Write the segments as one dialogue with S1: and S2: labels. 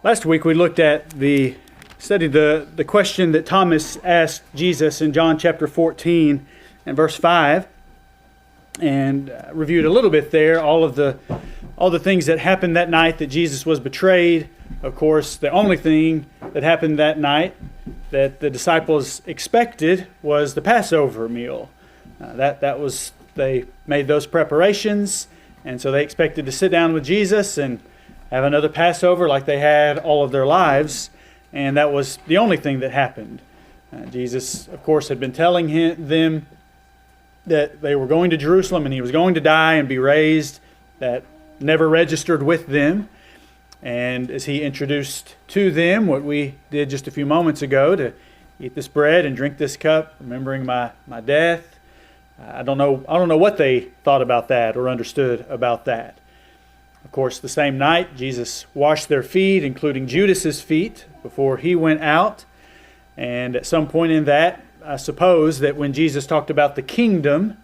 S1: Last week we studied the question that Thomas asked Jesus in John chapter 14 and verse 5, and reviewed a little bit there all the things that happened that night that Jesus was betrayed. Of course, the only thing that happened that night that the disciples expected was the Passover meal. They made those preparations, and so they expected to sit down with Jesus and have another Passover like they had all of their lives, and that was the only thing that happened. Jesus, of course, had been telling them that they were going to Jerusalem and he was going to die and be raised. That never registered with them. And as he introduced to them what we did just a few moments ago, to eat this bread and drink this cup, remembering my death, I don't know what they thought about that or understood about that. Of course, the same night, Jesus washed their feet, including Judas's feet, before he went out. And at some point in that, I suppose that when Jesus talked about the kingdom,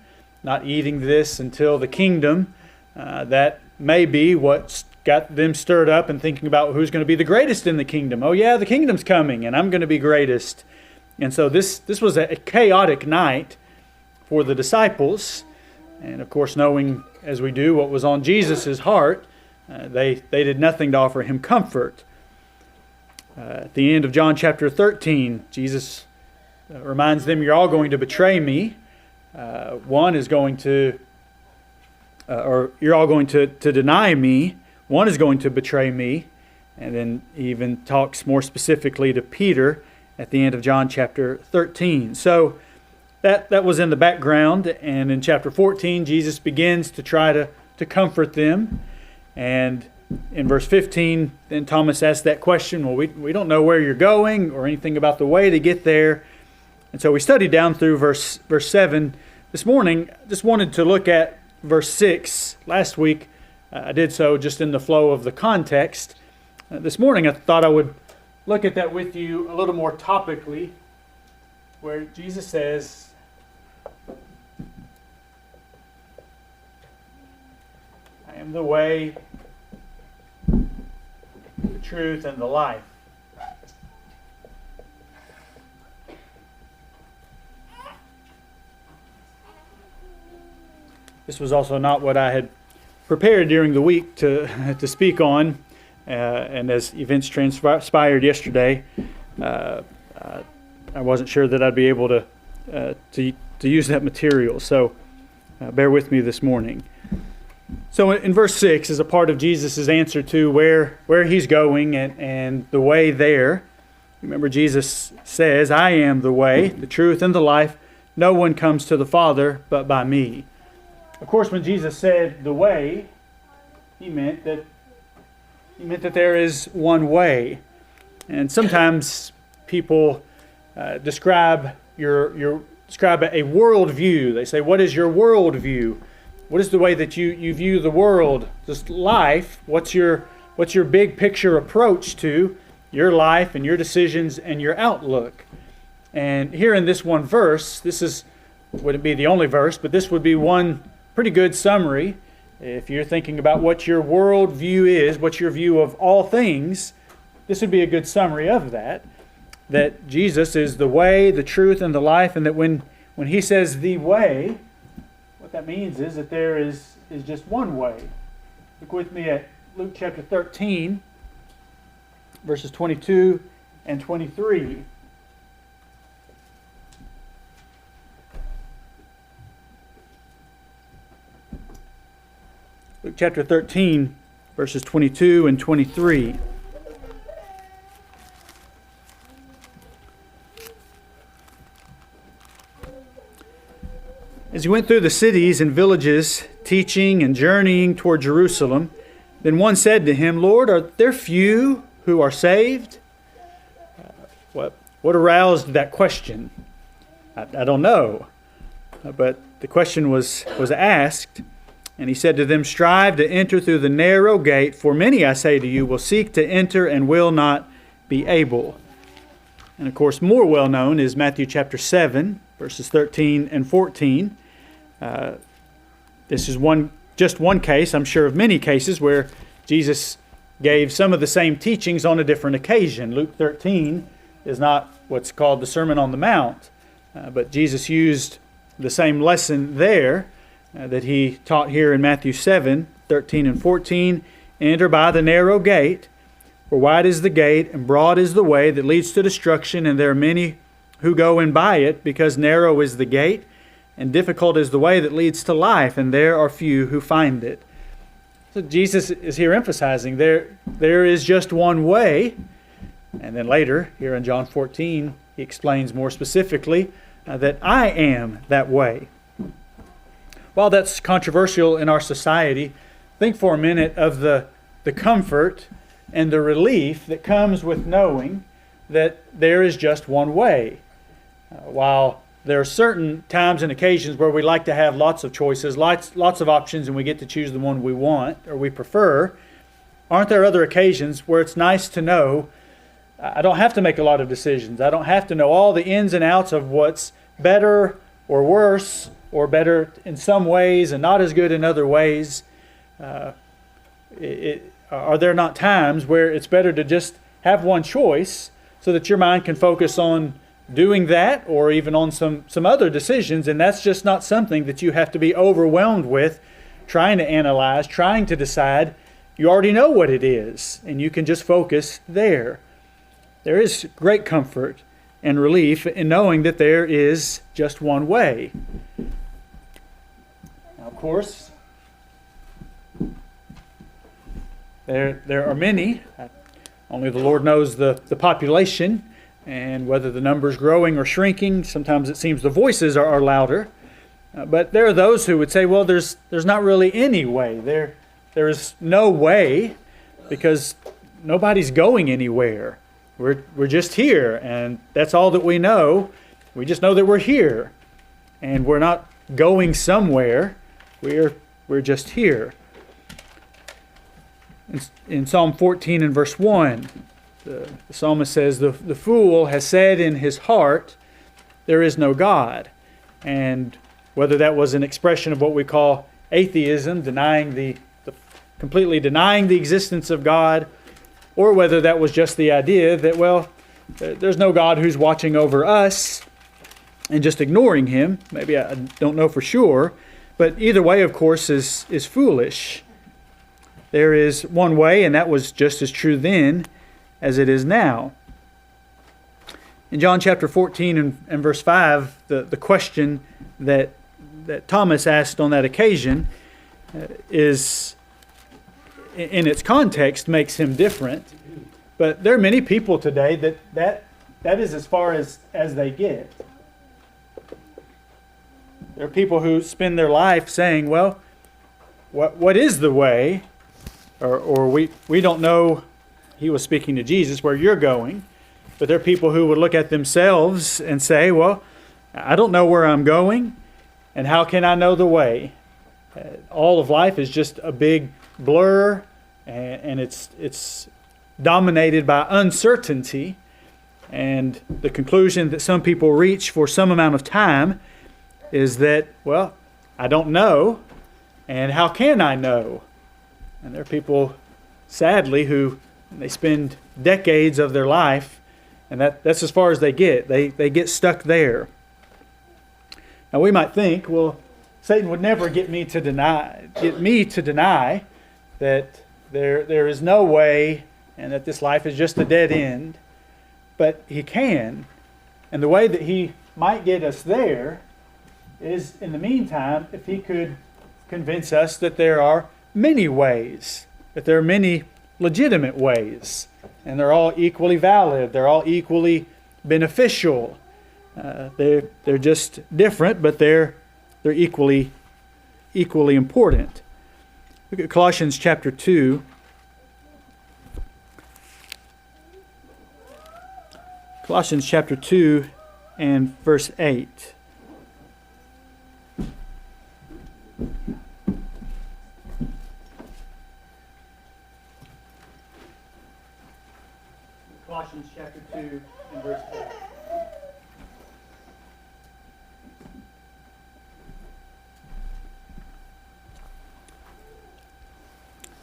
S1: not eating this until the kingdom, that may be what got them stirred up and thinking about who's going to be the greatest in the kingdom. Oh yeah, the kingdom's coming and I'm going to be greatest. And so this was a chaotic night for the disciples. And of course, knowing as we do what was on Jesus' heart, they did nothing to offer him comfort. At the end of John chapter 13, Jesus reminds them, you're all going to betray me. One is going to, or you're all going to deny me. One is going to betray me. And then he even talks more specifically to Peter at the end of John chapter 13. So that was in the background. And in chapter 14, Jesus begins to try to comfort them. And in verse 15, then Thomas asked that question, well, we don't know where you're going or anything about the way to get there. And so we studied down through verse 7. This morning, just wanted to look at verse 6. Last week, I did so just in the flow of the context. This morning, I thought I would look at that with you a little more topically, where Jesus says, I am the way, the truth, and the life. This was also not what I had prepared during the week to speak on, and as events transpired yesterday, I wasn't sure that I'd be able to use that material. So bear with me this morning. So in verse 6 is a part of Jesus' answer to where he's going and the way there. Remember, Jesus says, I am the way, the truth, and the life. No one comes to the Father but by me. Of course, when Jesus said the way, he meant that there is one way. And sometimes people describe a worldview. They say, what is your worldview? What is the way that you view the world, just life? What's your big picture approach to your life and your decisions and your outlook? And here in this one verse, wouldn't be the only verse, but this would be one pretty good summary. If you're thinking about what your worldview is, what's your view of all things, this would be a good summary of that. That Jesus is the way, the truth, and the life, and that when he says the way, what that means is that there is just one way. Look with me at Luke chapter 13, verses 22 and 23. Luke chapter 13, verses 22 and 23. As he went through the cities and villages, teaching and journeying toward Jerusalem, then one said to him, Lord, are there few who are saved? What aroused that question? I don't know. But the question was asked, and he said to them, strive to enter through the narrow gate, for many, I say to you, will seek to enter and will not be able. And of course, more well known is Matthew chapter 7, verses 13 and 14. This is just one case, I'm sure of many cases, where Jesus gave some of the same teachings on a different occasion. Luke 13 is not what's called the Sermon on the Mount, but Jesus used the same lesson there that he taught here in Matthew 7, 13 and 14. Enter by the narrow gate, for wide is the gate and broad is the way that leads to destruction, and there are many who go in by it, because narrow is the gate and difficult is the way that leads to life, and there are few who find it. So Jesus is here emphasizing there is just one way. And then later, here in John 14, he explains more specifically that I am that way. While that's controversial in our society, think for a minute of the comfort and the relief that comes with knowing that there is just one way. While there are certain times and occasions where we like to have lots of choices, lots of options, and we get to choose the one we want or we prefer, aren't there other occasions where it's nice to know I don't have to make a lot of decisions. I don't have to know all the ins and outs of what's better or worse, or better in some ways and not as good in other ways. Are there not times where it's better to just have one choice so that your mind can focus on doing that or even on some other decisions, and that's just not something that you have to be overwhelmed with, trying to analyze, trying to decide. You already know what it is, and you can just focus there. There is great comfort and relief in knowing that there is just one way. Now, of course, there are many. Only the Lord knows the population and whether the number's growing or shrinking. Sometimes it seems the voices are louder. But there are those who would say, well, there's not really any way. There is no way because nobody's going anywhere. We're just here, and that's all that we know. We just know that we're here, and we're not going somewhere. We're just here. In Psalm 14 and verse 1, the psalmist says, the fool has said in his heart, there is no God. And whether that was an expression of what we call atheism, completely denying the existence of God, or whether that was just the idea that, well, there's no God who's watching over us and just ignoring him. Maybe I don't know for sure. But either way, of course, is foolish. There is one way, and that was just as true then as it is now. In John chapter 14 and verse 5, the question that Thomas asked on that occasion is, in its context, makes him different. But there are many people today that is as far as they get. There are people who spend their life saying, well, what is the way? Or we don't know, he was speaking to Jesus, where you're going. But there are people who would look at themselves and say, well, I don't know where I'm going, and how can I know the way? All of life is just a big blur, and it's dominated by uncertainty. And the conclusion that some people reach for some amount of time is that, well, I don't know, and how can I know? And there are people, sadly, who they spend decades of their life, and that's as far as they get. They get stuck there. Now we might think, well, Satan would never get me to deny that there is no way and that this life is just a dead end. But he can. And the way that he might get us there is, in the meantime, if he could convince us that there are many ways, that there are many legitimate ways, and they're all equally valid, they're all equally beneficial. They're just different, but they're equally important. Look at Colossians chapter 2. Colossians chapter 2 and verse 8. Colossians chapter 2 and verse 8.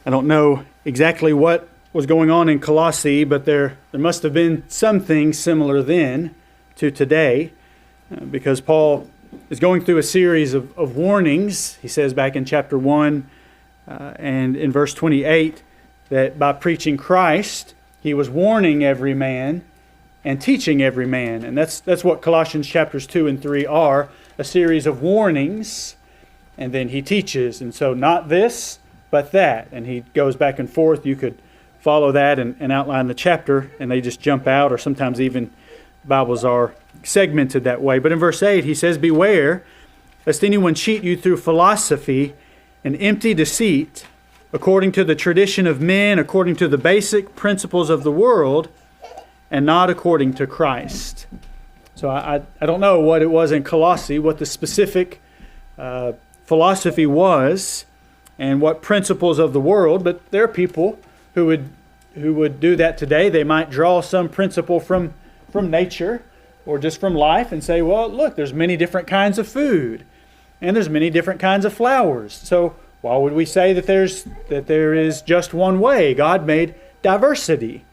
S1: I don't know exactly what was going on in Colossae, but there must have been something similar then to today, because Paul is going through a series of warnings. He says back in chapter 1 and in verse 28 that by preaching Christ, he was warning every man and teaching every man. And that's what Colossians chapters 2 and 3 are, a series of warnings, and then he teaches. And so not this, but that. And he goes back and forth. You could follow that and outline the chapter, and they just jump out, or sometimes even Bibles are segmented that way. But in verse 8, he says, "Beware, lest anyone cheat you through philosophy and empty deceit, according to the tradition of men, according to the basic principles of the world, and not according to Christ." So I don't know what it was in Colossae, what the specific philosophy was, and what principles of the world, but there are people who would do that today. They might draw some principle from nature or just from life and say, well, look, there's many different kinds of food and there's many different kinds of flowers. So why would we say that there is just one way? God made diversity.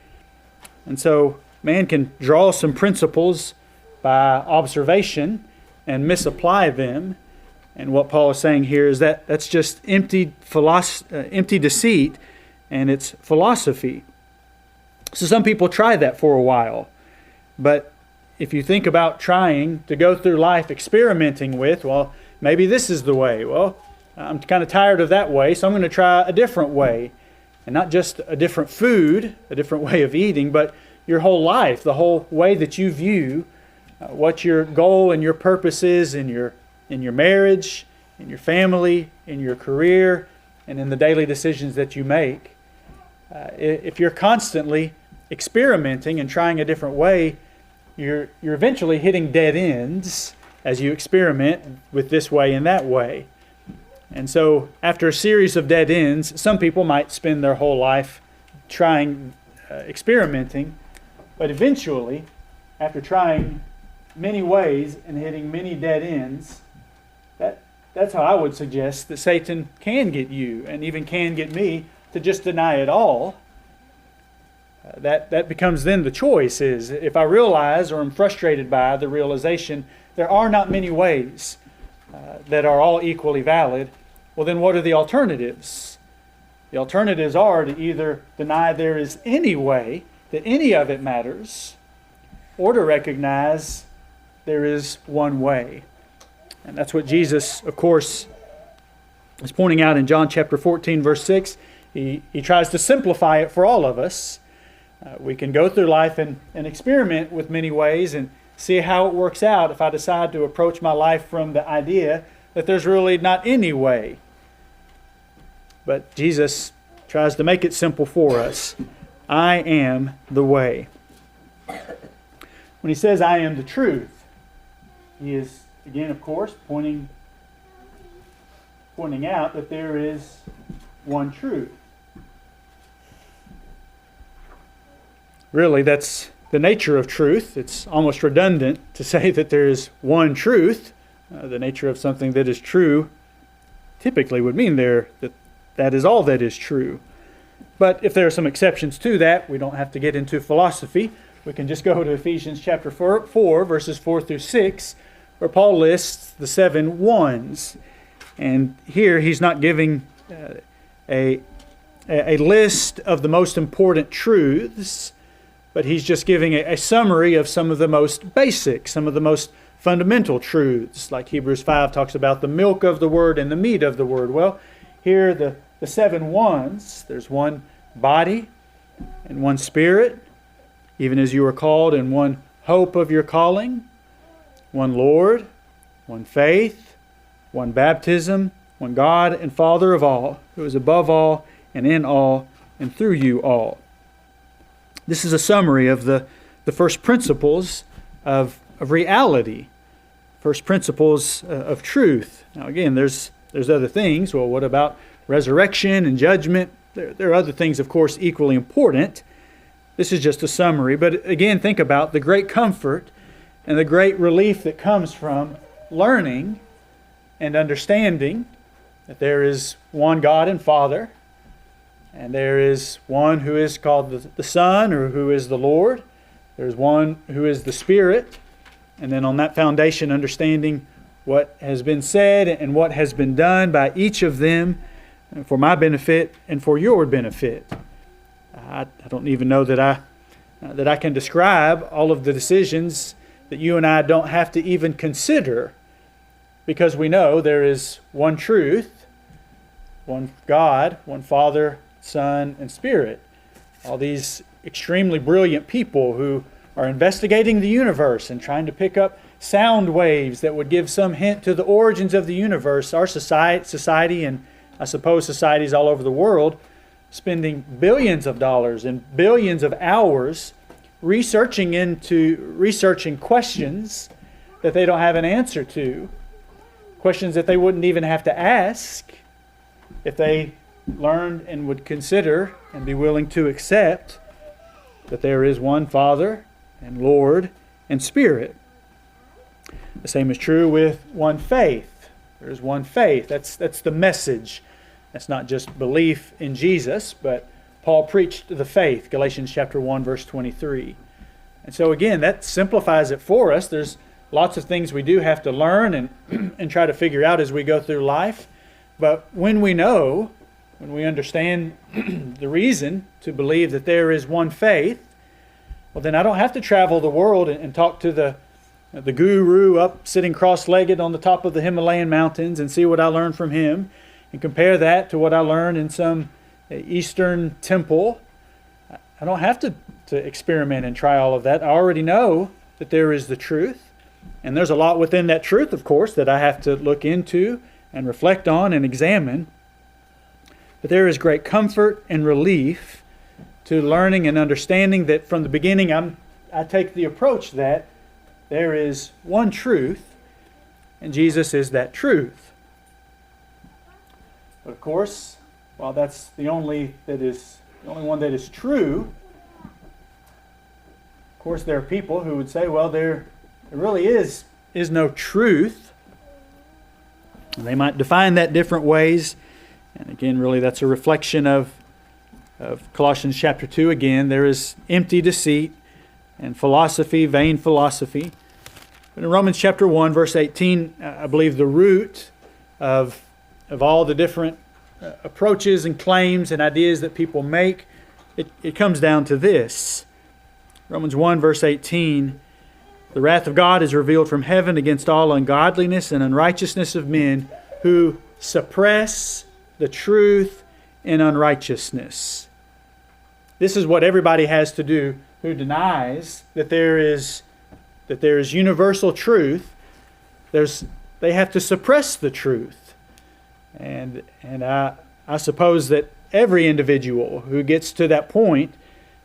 S1: And so man can draw some principles by observation and misapply them. And what Paul is saying here is that that's just empty deceit, and it's philosophy. So some people try that for a while. But if you think about trying to go through life experimenting with, well, maybe this is the way. Well, I'm kind of tired of that way, so I'm going to try a different way. And not just a different food, a different way of eating, but your whole life, the whole way that you view what your goal and your purpose is in your marriage, in your family, in your career, and in the daily decisions that you make. If you're constantly experimenting and trying a different way, you're eventually hitting dead ends as you experiment with this way and that way. And so after a series of dead ends, some people might spend their whole life trying, experimenting, but eventually, after trying many ways and hitting many dead ends, that's how I would suggest that Satan can get you and even can get me to just deny it all. That becomes then the choice is, if I realize or am frustrated by the realization there are not many ways that are all equally valid, well then what are the alternatives? The alternatives are to either deny there is any way that any of it matters, or to recognize there is one way. And that's what Jesus, of course, is pointing out in John chapter 14, verse 6. He tries to simplify it for all of us. We can go through life and experiment with many ways and see how it works out if I decide to approach my life from the idea that there's really not any way. But Jesus tries to make it simple for us. I am the way. When he says, I am the truth, he is, again, of course, pointing out that there is one truth. Really, that's the nature of truth. It's almost redundant to say that there is one truth. The nature of something that is true typically would mean that is all that is true. But if there are some exceptions to that, we don't have to get into philosophy. We can just go to Ephesians chapter 4, verses 4 through 6, where Paul lists the 7 ones. And here he's not giving a list of the most important truths, but he's just giving a summary of some of the most basic, some of the most fundamental truths. Like Hebrews 5 talks about the milk of the word and the meat of the word. Well, here the 7 ones, there's one body and one spirit, even as you are called, and one hope of your calling, one Lord, one faith, one baptism, one God and Father of all, who is above all and in all and through you all. This is a summary of the first principles of reality, first principles of truth. Now again, there's other things. Well, what about resurrection and judgment? There are other things, of course, equally important. This is just a summary. But again, think about the great comfort and the great relief that comes from learning and understanding that there is one God and Father, And there is one who is called the Son, or who is the Lord. There's one who is the Spirit. And then on that foundation, understanding what has been said and what has been done by each of them for my benefit and for your benefit. I don't even know that I can describe all of the decisions that you and I don't have to even consider, because we know there is one truth, one God, one Father, Son, and Spirit. All these extremely brilliant people who are investigating the universe and trying to pick up sound waves that would give some hint to the origins of the universe. Our society, and I suppose societies all over the world, spending billions of dollars and billions of hours researching questions that they don't have an answer to, questions that they wouldn't even have to ask if they learned and would consider and be willing to accept that there is one Father and Lord and Spirit. The same is true with one faith. There is one faith. That's the message. That's not just belief in Jesus, but Paul preached the faith, Galatians chapter 1, verse 23. And so again, that simplifies it for us. There's lots of things we do have to learn and try to figure out as we go through life. But when we know, when we understand the reason to believe that there is one faith, well, then I don't have to travel the world and talk to the guru up sitting cross-legged on the top of the Himalayan mountains and see what I learned from him and compare that to what I learned in some Eastern temple. I don't have to experiment and try all of that. I already know that there is the truth. And there's a lot within that truth, of course, that I have to look into and reflect on and examine. But there is great comfort and relief to learning and understanding that from the beginning I take the approach that there is one truth, and Jesus is that truth. But of course, while that's the only one that is true, of course there are people who would say, well, there really is no truth. And they might define that different ways. And again, really that's a reflection of Colossians chapter 2 again. There is empty deceit and philosophy, vain philosophy. But in Romans chapter 1, verse 18, I believe the root of all the different approaches and claims and ideas that people make, it comes down to this. Romans 1, verse 18, the wrath of God is revealed from heaven against all ungodliness and unrighteousness of men who suppress the truth in unrighteousness. This is what everybody has to do who denies that there is universal truth. They have to suppress the truth. And I suppose that every individual who gets to that point,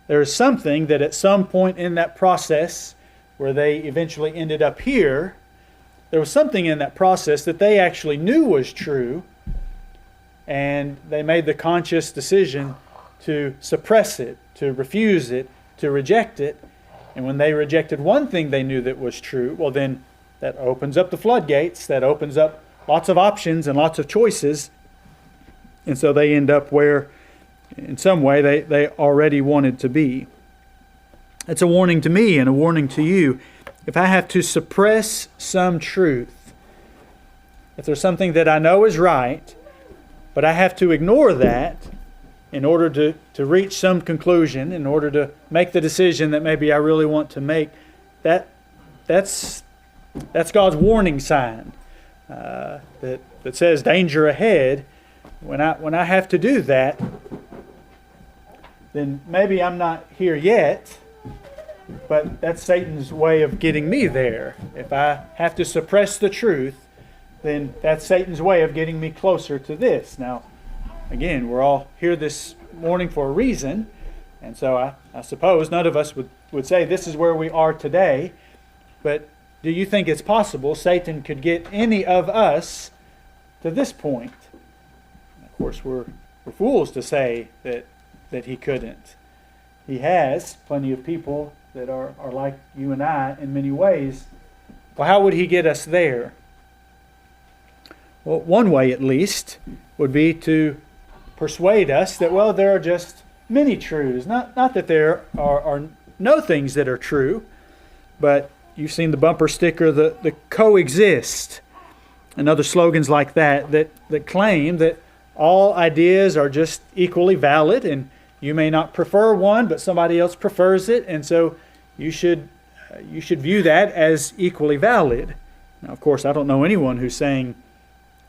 S1: there is something that at some point in that process where they eventually ended up here, there was something in that process that they actually knew was true, and they made the conscious decision to suppress it, to refuse it, to reject it. And when they rejected one thing they knew that was true, well then that opens up the floodgates, that opens up lots of options and lots of choices. And so they end up where, in some way, they already wanted to be. It's a warning to me and a warning to you. If I have to suppress some truth, if there's something that I know is right, but I have to ignore that in order to reach some conclusion, in order to make the decision that maybe I really want to make, that's God's warning sign that says danger ahead. When I have to do that, then maybe I'm not here yet, but that's Satan's way of getting me there. If I have to suppress the truth, then that's Satan's way of getting me closer to this. Now, again, we're all here this morning for a reason, and so I suppose none of us would say this is where we are today, but do you think it's possible Satan could get any of us to this point? Of course, we're fools to say that he couldn't. He has plenty of people that are like you and I in many ways. Well, how would he get us there? Well, one way at least would be to persuade us that, well, there are just many truths. Not that there are no things that are true, but you've seen the bumper sticker, the coexist, and other slogans like that claim that all ideas are just equally valid, and you may not prefer one, but somebody else prefers it, and so you should view that as equally valid. Now, of course, I don't know anyone who's saying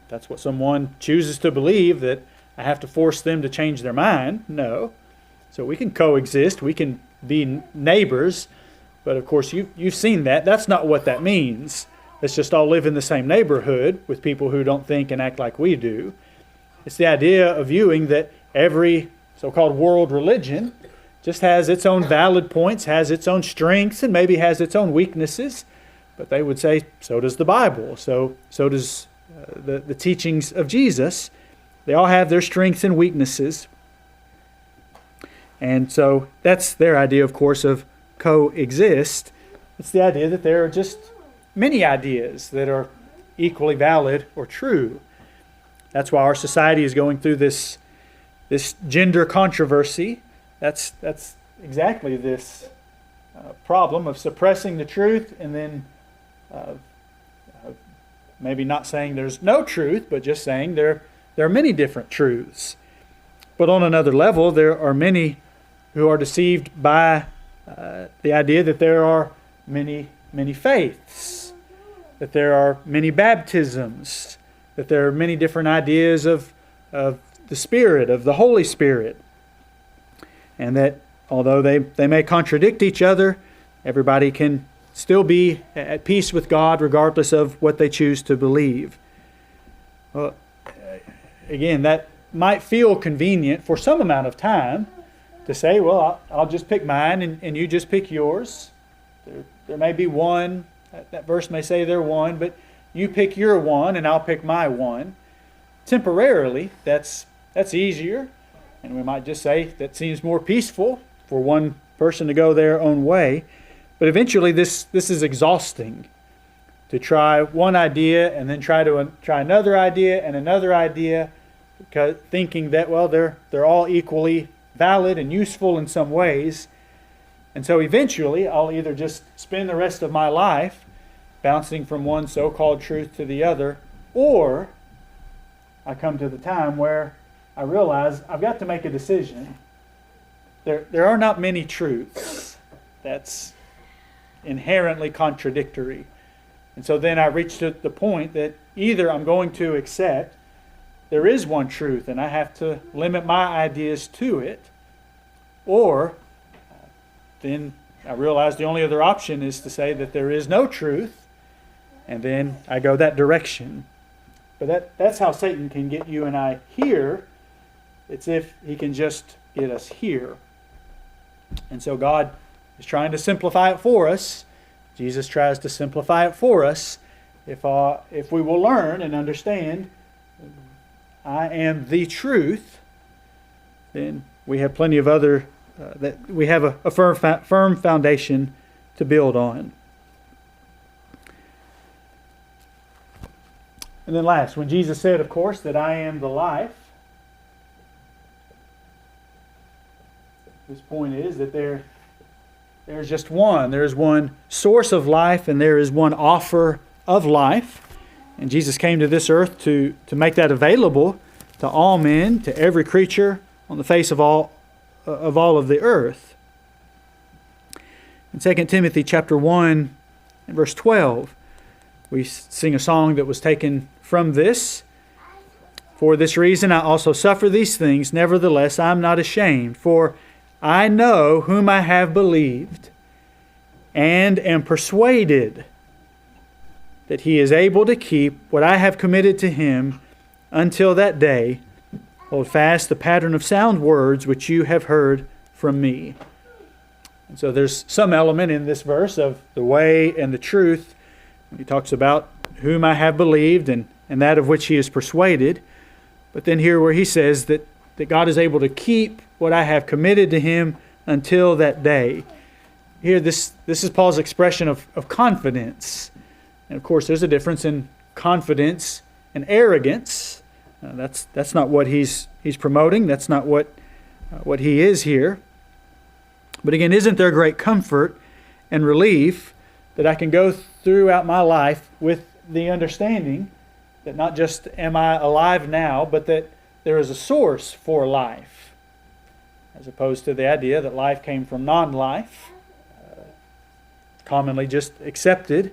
S1: that's what someone chooses to believe, that I have to force them to change their mind. No. So we can coexist, we can be neighbors, but of course you've seen that. That's not what that means. Let's just all live in the same neighborhood with people who don't think and act like we do. It's the idea of viewing that every so-called world religion just has its own valid points, has its own strengths, and maybe has its own weaknesses. But they would say, so does the Bible, so does the teachings of Jesus. They all have their strengths and weaknesses. And so that's their idea, of course, of coexist. It's the idea that there are just many ideas that are equally valid or true. That's why our society is going through this gender controversy. That's exactly this problem of suppressing the truth and then maybe not saying there's no truth, but just saying there are many different truths. But on another level, there are many who are deceived by the idea that there are many faiths, that there are many baptisms, that there are many different ideas of the Spirit, of the Holy Spirit, and that although they may contradict each other, everybody can still be at peace with God regardless of what they choose to believe. Well, again, that might feel convenient for some amount of time to say, well, I'll just pick mine and you just pick yours. There may be one, that verse may say they're one, but you pick your one and I'll pick my one. Temporarily, that's easier, and we might just say that seems more peaceful for one person to go their own way. But eventually this is exhausting, to try one idea and then try another idea and another idea, because thinking that, well, they're all equally valid and useful in some ways. And so eventually I'll either just spend the rest of my life bouncing from one so-called truth to the other, or I come to the time where I realize I've got to make a decision. There are not many truths. That's inherently contradictory. And so then I reach to the point that either I'm going to accept there is one truth and I have to limit my ideas to it, or then I realize the only other option is to say that there is no truth, and then I go that direction. But that's how Satan can get you and I here. It's if he can just get us here. And so God is trying to simplify it for us. Jesus tries to simplify it for us. If we will learn and understand I am the truth, then we have plenty of other, that we have a firm foundation to build on. And then last, when Jesus said, of course, that I am the life, this point is that there's just one. There's one source of life and there is one offer of life. And Jesus came to this earth to make that available to all men, to every creature on the face of all of the earth. In 2 Timothy chapter 1 and verse 12, we sing a song that was taken from this. For this reason I also suffer these things, nevertheless I am not ashamed, for I know whom I have believed, and am persuaded that he is able to keep what I have committed to him until that day. Hold fast the pattern of sound words which you have heard from me. And so there's some element in this verse of the way and the truth. He talks about whom I have believed and that of which he is persuaded. But then here where he says that God is able to keep what I have committed to him until that day. Here this is Paul's expression of confidence. And of course there's a difference in confidence and arrogance. That's not what he's promoting. That's not what he is here. But again, isn't there great comfort and relief that I can go throughout my life with the understanding that not just am I alive now, but that there is a source for life, as opposed to the idea that life came from non-life, commonly just accepted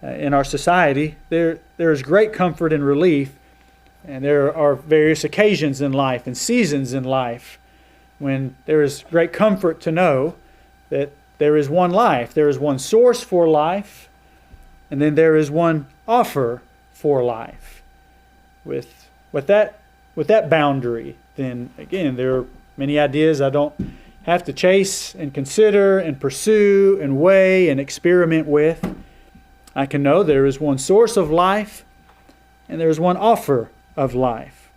S1: in our society. There is great comfort and relief, and there are various occasions in life and seasons in life when there is great comfort to know that there is one life, there is one source for life, and then there is one offer for life. With that boundary, then again, there are many ideas I don't have to chase and consider and pursue and weigh and experiment with. I can know there is one source of life and there is one offer of life.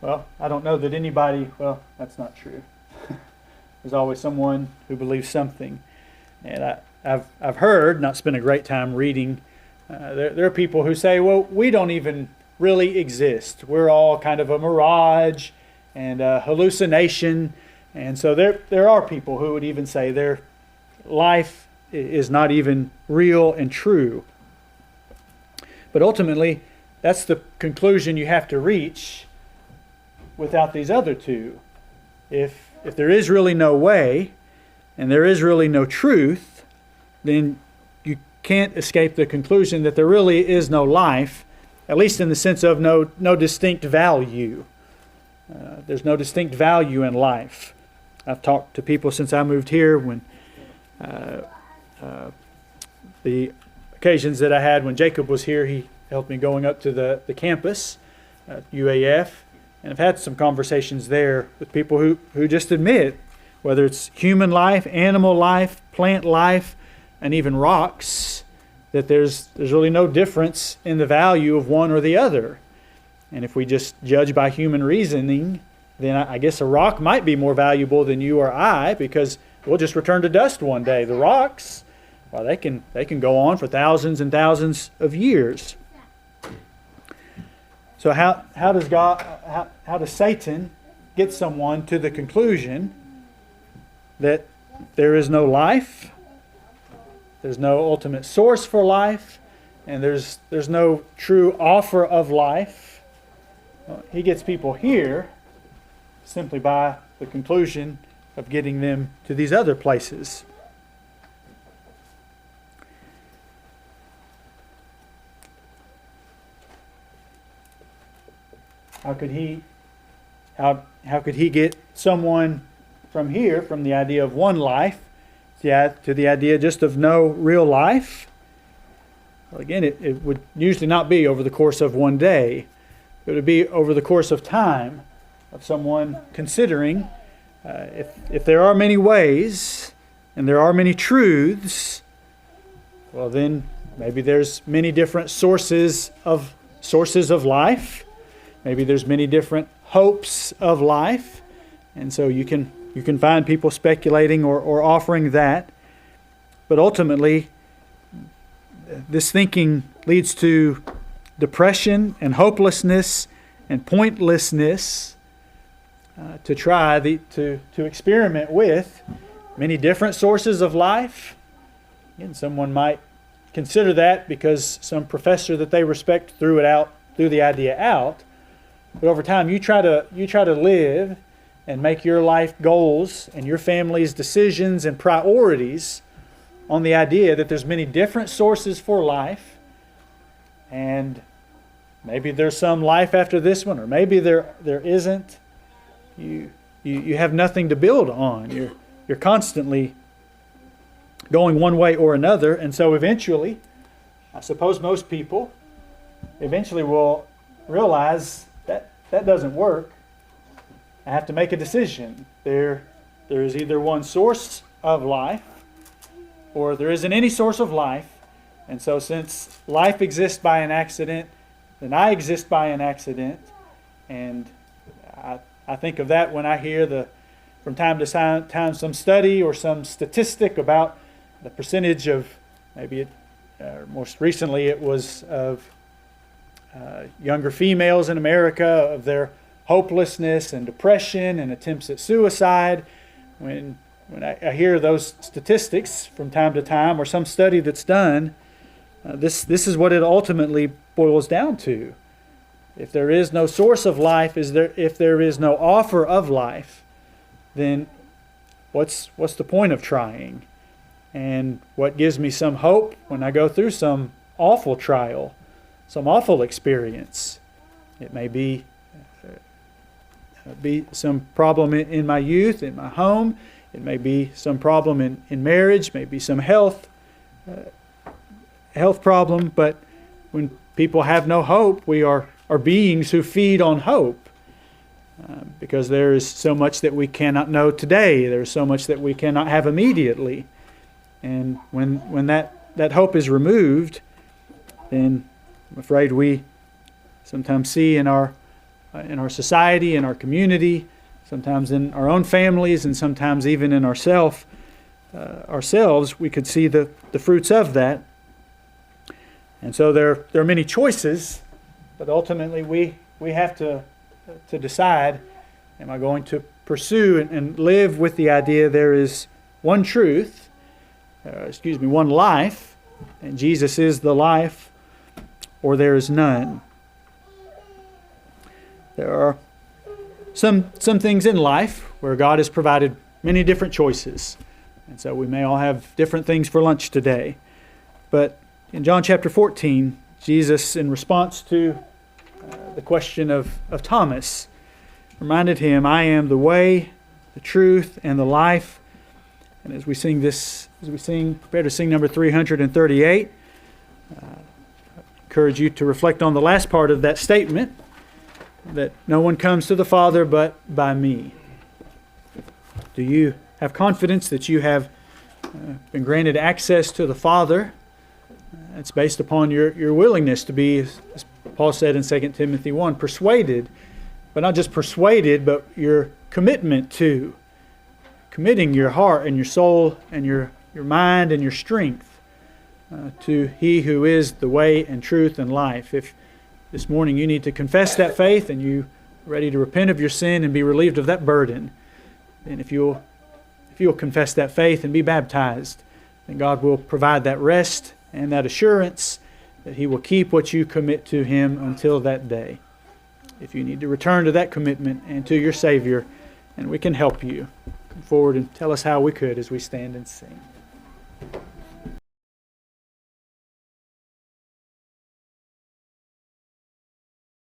S1: Well, I don't know that anybody, well, that's not true. There's always someone who believes something. And I've heard, not spent a great time reading, there are people who say, well, we don't even really exist. We're all kind of a mirage and a hallucination. And so there are people who would even say their life is not even real and true. But ultimately, that's the conclusion you have to reach without these other two. If there is really no way and there is really no truth, then you can't escape the conclusion that there really is no life, at least in the sense of no distinct value. There's no distinct value in life. I've talked to people since I moved here when the occasions that I had when Jacob was here, he helped me going up to the campus at UAF. And I've had some conversations there with people who just admit, whether it's human life, animal life, plant life, and even rocks, that there's really no difference in the value of one or the other. And if we just judge by human reasoning, then I guess a rock might be more valuable than you or I, because we'll just return to dust one day. The rocks, well, they can go on for thousands and thousands of years. So how does Satan get someone to the conclusion that there is no life, there's no ultimate source for life, and there's no true offer of life? Well, he gets people here simply by the conclusion of getting them to these other places. How could he get someone from here, from the idea of one life, to the idea just of no real life? Well, again, it would usually not be over the course of one day. It would be over the course of time, of someone considering if there are many ways and there are many truths, well then maybe there's many different sources of life. Maybe there's many different hopes of life. And so you can find people speculating or offering that. But ultimately, this thinking leads to depression and hopelessness and pointlessness to try to experiment with many different sources of life. And someone might consider that because some professor that they respect threw the idea out. But over time, you try to live and make your life goals and your family's decisions and priorities on the idea that there's many different sources for life, and maybe there's some life after this one, or maybe there isn't. You have nothing to build on. You're constantly going one way or another, and so eventually, I suppose most people eventually will realize that doesn't work. I have to make a decision. There is either one source of life or there isn't any source of life. And so since life exists by an accident, then I exist by an accident. And I think of that when I hear from time to time some study or some statistic about the percentage of, most recently it was of younger females in America of their hopelessness and depression and attempts at suicide. When I hear those statistics from time to time, or some study that's done, this is what it ultimately boils down to. If there is no source of life, if there is no offer of life, then what's the point of trying? And what gives me some hope when I go through some awful trial, some awful experience? It may be some problem in my youth, in my home. It may be some problem in marriage, maybe some health problem. But when people have no hope, we are beings who feed on hope. Because there is so much that we cannot know today. There is so much that we cannot have immediately. And when that hope is removed, then I'm afraid we sometimes see in our society, in our community, sometimes in our own families, and sometimes even in ourselves, we could see the fruits of that. And so there are many choices, but ultimately we have to decide, am I going to pursue and live with the idea there is one truth, one life, and Jesus is the life, or there is none. There are some things in life where God has provided many different choices. And so we may all have different things for lunch today. But in John chapter 14, Jesus, in response to the question of Thomas, reminded him, I am the way, the truth, and the life. And as we prepare to sing number 338, I encourage you to reflect on the last part of that statement, that no one comes to the Father but by me. Do you have confidence that you have been granted access to the Father? It's based upon your willingness to be, as Paul said in 2 Timothy 1, persuaded, but not just persuaded, but your commitment to, committing your heart and your soul and your mind and your strength to He who is the way and truth and life. If this morning you need to confess that faith and you are ready to repent of your sin and be relieved of that burden, then if you'll confess that faith and be baptized, then God will provide that rest and that assurance that He will keep what you commit to Him until that day. If you need to return to that commitment and to your Savior, and we can help you, come forward and tell us how we could as we stand and sing.